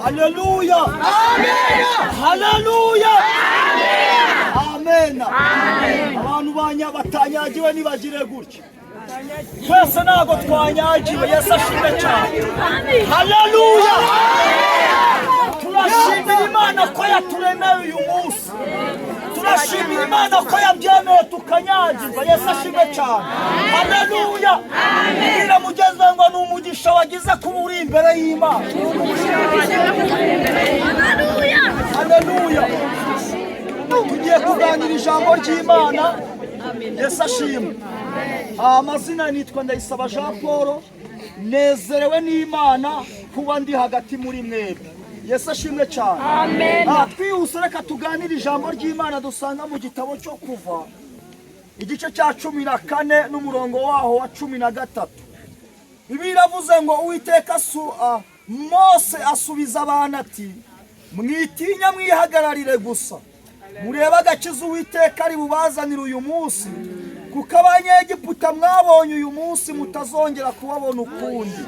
Haleluya. Amen. Haleluya. Amen. Amen. Abantu batanyagiwe nibagire gutya. Twese ntago twanyagiwe. Yesu ashimwe cyane. Haleluya. Turashimira Imana ko yaturemeye uyu munsi. Turashimira Imana ko yabyemeye tukanyagirwa. Yesu ashimwe cyane. Haleluya. Bwira mugenzi ngo ni umugisha wagize kuba uri imbere y'Imana. Haleluya. Haleluya. Tugiye kuganira ijambo ry'Imana. Yesu ashimwe. Amazina nitwa Ndayisaba Jean Paul. Nezerewe n'Imana kuba ndi hagati muri mwebwe. Yesu ashimwe cyane. Amen. Twihuse reka tuganire ijambo ry'Imana dusanga mu gitabo cyo Kuva igice cya 14 n'umurongo waho wa 13. Bibiliya iravuze ngo Uwiteka Mose asubiza abana ati mwitinya mwihagararire gusa mureba agakiza Uwiteka ari bubazanira uyu munsi kuko abanyegiputa mwabonye uyu munsi mutazongera kubabona ukundi.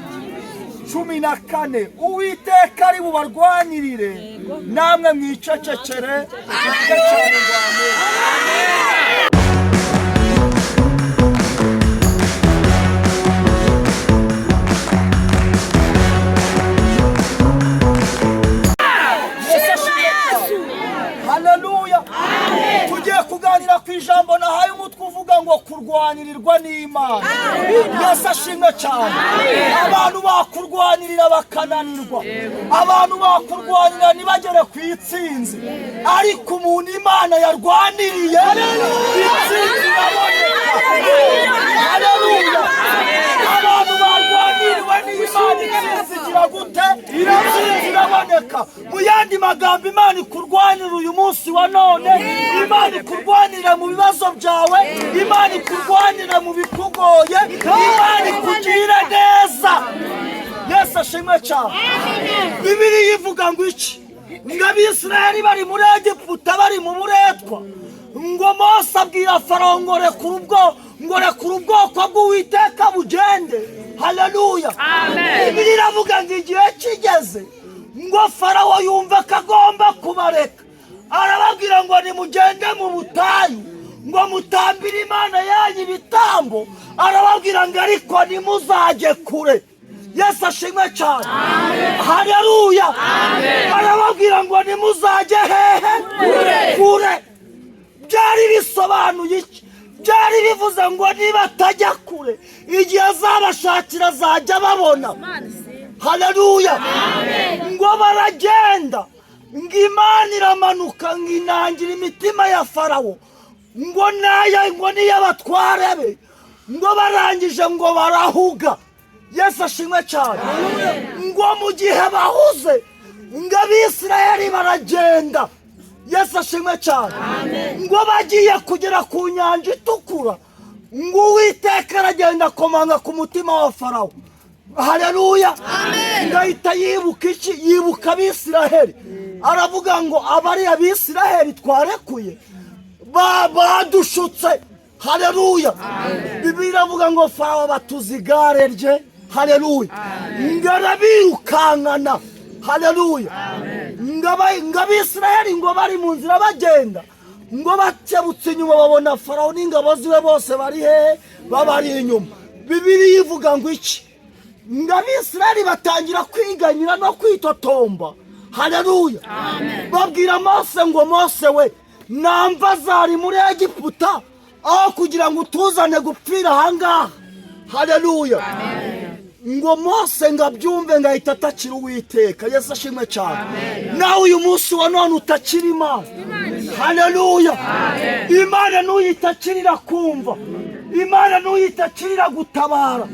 14 Uwiteka ari bubarwanirire namwe mwicecekere. Haleluya. Tugiye kuganira ku ijambo nahaye umutwe uvuga ngo kurwanirirwa n'Imana. Yesu ashimwe cyane. Abantu bakurwanirira bakananirwa, abantu bakurwanirira ntibagere ku itsinzi, ariko umuntu Imana yarwaniriye itsinzi iraboneka. Haleluya. Abantu barwaniriwe n'Imana itsinzi igira gute? Itsinzi iraboneka. Mu yandi magambo Imana ikurwanira uyu munsi wa none, Imana ikurwanira mu bibazo byawe, Imana ikurwanira mu bikugoye, Imana ikugirira neza. Yesu ashimwe cyane. Bibiliya ivuga ngo iki? Ngo Abisirayeli bari muri Egiputa bari mu buretwa, ngo Mose abwira Farawo ngo rekura ubwoko bw'Uwiteka bugende. Haleluya. Bibiliya iravuga ngo igihe kigeze ngo Farawo yumva ko agomba kubareka, arababwira ngo nimugende mu butayu ngo mutambire Imana yanyu ibitambo, arababwira ngo ariko nimuzajye kure. Yesu ashimwe cyane. Haleluya. Arababwira ngo nimuzajye hehe? Kure. Byari bisobanuye iki? Byari bivuze ngo niba atajya kure igihe azabashakira azajya babona. Haleluya. Ngo baragenda, ngo Imana iramanuka ngo inangira imitima ya Farawo, ngo n'iy'abatware be, ngo barangije ngo barahuga. Yesu ashimwe cyane. Ngo mu gihe bahuze ngo Abisirayeli baragenda. Yesu ashimwe cyane. Ngo bagiye kugera ku nyanja itukura, ngo Uwiteka aragenda akomanga ku mutima wa Farawo. Haleluya. Ngahita yibuka iki? Yibuka Abisirayeli. Aravuga ngo abari Abisirayeli twarekuye badushutse. Haleluya. Bibiliya iravuga ngo Farawo batuza igare rye. Haleluya. Ngarabirukankana. Haleluya. Ngo Abisirayeli ngo bari mu nzira bagenda, ngo bakebutse inyuma babona Farawo n'ingabo ziwe bose bari hehe? Babari inyuma. Bibiliya ivuga ngo iki? Ngo Abisirayeli batangira kwiganyira no kwitotomba. Haleluya. Babwira Mose ngo Mose we, namba zari muri Egiputa aho kugira ngo utuzane gupfira ahangaha. Haleluya. Ngo Mose ngabyumve ngahita atakira Uwiteka. Yesu ashimwe cyane. Nawe uyu munsi wa none utakira Imana. Haleluya. Imana nuyitakirira kumva, Imana nuyitakirira gutabara,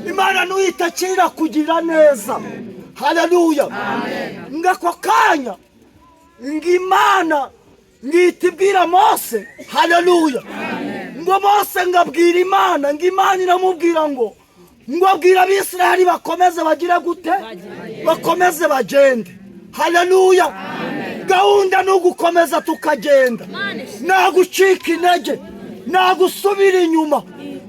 Imana nuyitakirira kugira neza. Haleluya. Ngako kanya ng'Imana ngitibwira Mose. Haleluya. Ngo Mose ngabwira Imana, ng'Imana iramubwira ngo abwira Abisirayeli bakomeze bagira gute? Bakomeze bagende. Haleluya. Gahunda no gukomeza tukagenda, nta gucika intege, nta gusubira inyuma.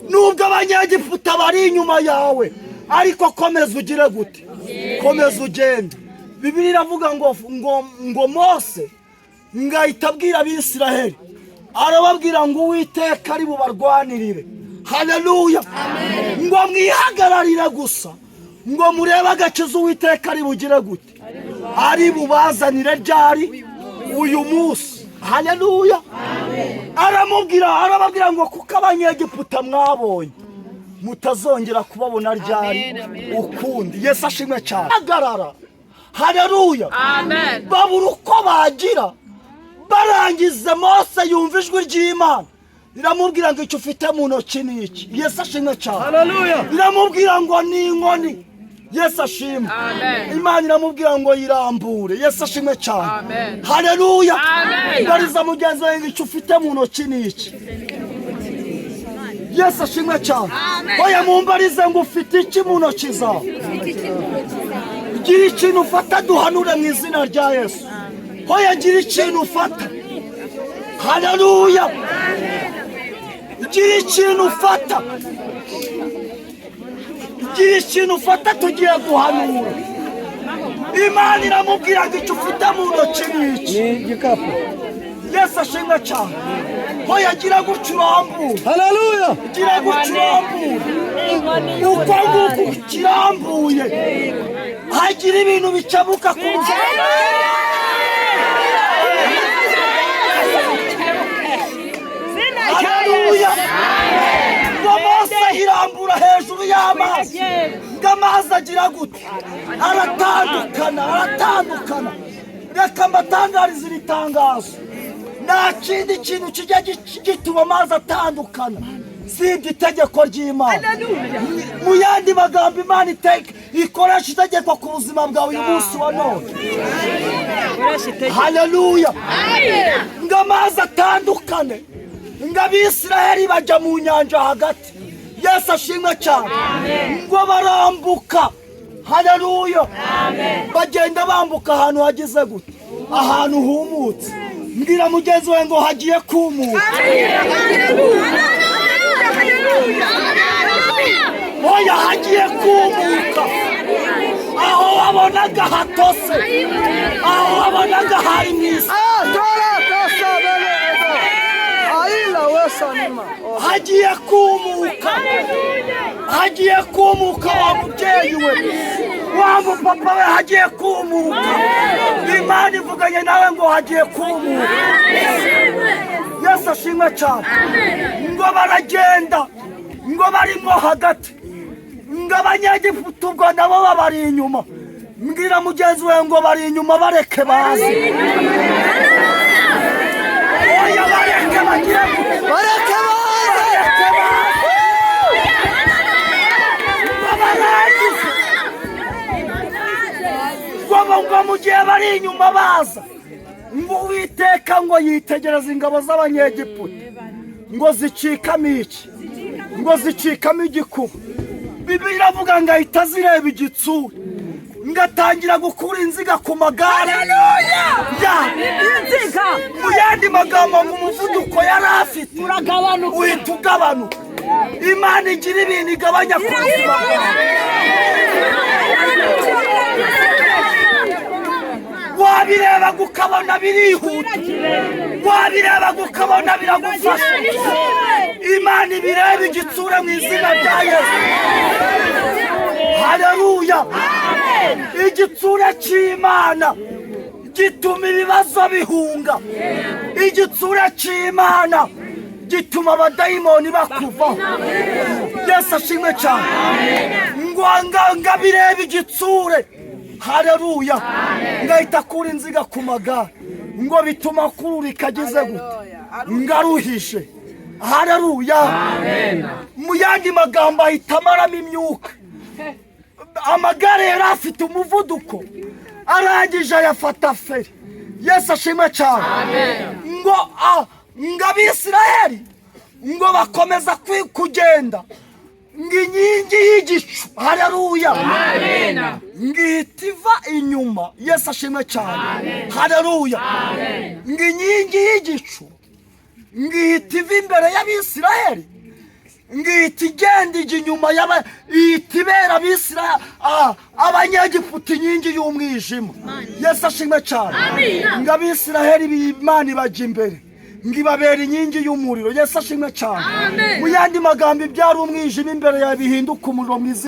Nubwo abanyegiputa bari inyuma yawe, ariko komeza ugire gute? Komeza ugende. Bibiliya iravuga ngo Mose ngahita abwira Abisiraheli, arababwira ngo Uwiteka ari bubarwanirire. Haleluya. Ngo mwihagararire gusa, ngo murebe agakiza Uwiteka ari bugire gute, ari bubazanire ryari uyu munsi. Haleluya. Arababwira ngo kuko Abanyegiputa mwabonye mutazongera kubabona ryari ukundi. Yesu ashimwe cyane. Hagarara. Haleluya. Amen. Babura uko bagira, barangiza Mose yumva ijwi ry'Imana iramubwira ngo icyo ufite mu ntoki ni iki. Yesu ashimwe cyane. Haleluya. Iramubwira ngo ni inkoni. Yesu ashimwe. Amen. Imana iramubwira ngo yirambure. Yesu ashimwe cyane. Amen. Haleluya. Amen. Bariza mugenzi wawe ngo icyo ufite mu ntoki ni iki. Yesu ashimwe cyane. Oya mumbarize ngo ufite iki mu ntoki zawe. Gira ikintu ufata duhanure mu izina rya Yesu. Oya gira ikintu ufata. Haleluya. Gira ikintu ufata. Gira ikintu ufata tugiye guhanura. Imana iramubwira ngo icyo ufite mu ntoki ni iki. Ni igikapu. Yesu ashimwe cyane. Oya gira gutyo urambure. Haleluya. Gira gutyo urambure. Uko nguko kirambuye hagira ibintu bicabuka ku buzima. Haleluya. Ngo Mose irambura hejuru y'amazi, ngo amazi agira gute, aratandukana. Reka mbatangarize iri tangazo, nta kindi kintu kijya gituma amazi atandukana sibye itegeko ry'Imana. Mu yandi magambo Imana ikoresha itegeko ku buzima bwawe uyu munsi wa none. Haleluya. Ngo amazi atandukane, ngo Abisiraheli bajya mu nyanja hagati. Yesu ashimwe cyane. Ngo barambuka. Haleluya. Bagenda bambuka ahantu hagize gute, ahantu humutse. Mbwira mugenzi wawe ngo hagiye kumuka. Oya hagiye kumuka. Aho wabonaga hatose, aho wabonaga hari mwisi, hagiye kumuka. Hagiye kumuka wa mubyeyi we, wa mupapa we, hagiye kumuka. Imana ivuganye nawe ngo hagiye kumuka. Yesu ashimwe cyane. Ngo baragenda, ngo barimo hagati, ngo Abanyegiputa ubwo nabo babari inyuma. Mbwira mugenzi we ngo bari inyuma bareke baze. Oya bareke bagire, bareke baze. Ngo mu gihe bari inyuma baza, ngo Uwiteka ngo yitegereza ingabo z'Abanyegiputa ngo zicikamo iki, ngo zicikamo igikuba. Bibiliya iravuga ngo ahita zireba igitsura, ngo atangira gukura inziga ku magare. Inziga mu yandi magambo ngo umuvuduko yari afite uhita ugabanuka. Imana igira ibintu igabanya ku buzima bwawe. Wabireba ukabona birihuta, wabireba ukabona biragufasha. Imana ibireba igitsura mu izina rya Yesu. Haleluya. Igitsura cy'Imana gituma ibibazo bihunga. Igitsura cy'Imana gituma abadayimoni bakuvaho. Yesu ashimwe cyane. Ngo bireba igitsure. Haleluya. Ngahita akura inziga ku magare, ngo bituma kurura ikagize gute, ngaruhishe. Haleluya. Mu yandi magambo ahita amaramo imyuka. Amagare yari afite umuvuduko, arangije ayafata feri. Yesu ashimwe cyane. Ngo Abisiraheli ngo bakomeza kugenda, ngo inkingi y'igicu. Haleluya. Ngihita iva inyuma. Yesu ashimwe cyane. Haleluya. Ngo inkingi y'igicu ngihita iva imbere y'Abisiraheli, ngihita igenda ijya inyuma ihita ibera abanyegiputa inkingi y'umwijima. Yesu ashimwe cyane. ngo Abisiraheli Imana ibajya imbere ngo ibabera inkingi y'umuriro. Yesu ashimwe cyane. mu yandi magambo ibyari umwijima imbere yawe bihinduka umuriro mwiza.